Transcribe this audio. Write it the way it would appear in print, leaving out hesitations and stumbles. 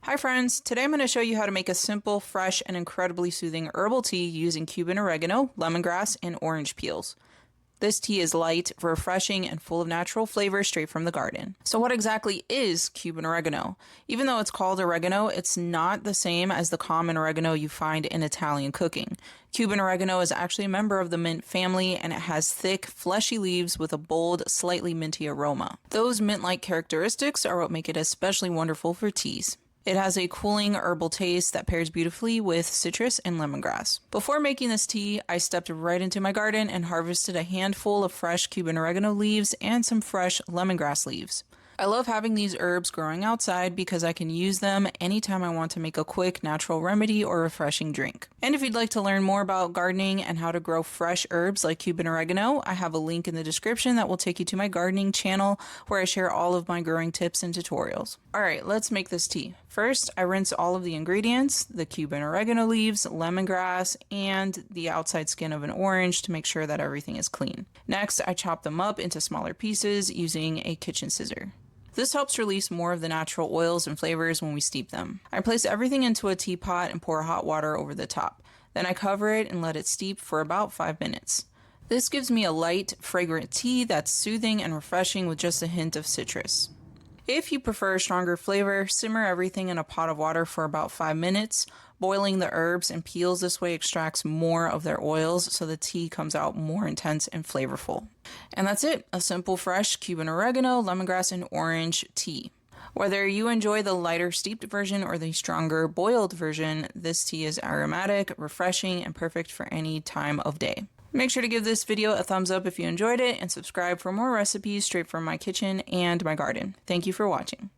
Hi friends, today I'm going to show you how to make a simple, fresh, and incredibly soothing herbal tea using Cuban oregano, lemongrass, and orange peels. This tea is light, refreshing, and full of natural flavors straight from the garden. So what exactly is Cuban oregano? Even though it's called oregano, it's not the same as the common oregano you find in Italian cooking. Cuban oregano is actually a member of the mint family, and it has thick, fleshy leaves with a bold, slightly minty aroma. Those mint-like characteristics are what make it especially wonderful for teas. It has a cooling herbal taste that pairs beautifully with citrus and lemongrass. Before making this tea, I stepped right into my garden and harvested a handful of fresh Cuban oregano leaves and some fresh lemongrass leaves. I love having these herbs growing outside because I can use them anytime I want to make a quick natural remedy or refreshing drink. And if you'd like to learn more about gardening and how to grow fresh herbs like Cuban oregano, I have a link in the description that will take you to my gardening channel where I share all of my growing tips and tutorials. Alright, let's make this tea. First, I rinse all of the ingredients, the Cuban oregano leaves, lemongrass, and the outside skin of an orange to make sure that everything is clean. Next, I chop them up into smaller pieces using a kitchen scissor. This helps release more of the natural oils and flavors when we steep them. I place everything into a teapot and pour hot water over the top. Then I cover it and let it steep for about 5 minutes. This gives me a light, fragrant tea that's soothing and refreshing with just a hint of citrus. If you prefer a stronger flavor, simmer everything in a pot of water for about 5 minutes. Boiling the herbs and peels this way extracts more of their oils, so the tea comes out more intense and flavorful. And that's it, a simple fresh Cuban oregano, lemongrass, and orange tea. Whether you enjoy the lighter steeped version or the stronger boiled version, this tea is aromatic, refreshing, and perfect for any time of day. Make sure to give this video a thumbs up if you enjoyed it and subscribe for more recipes straight from my kitchen and my garden. Thank you for watching.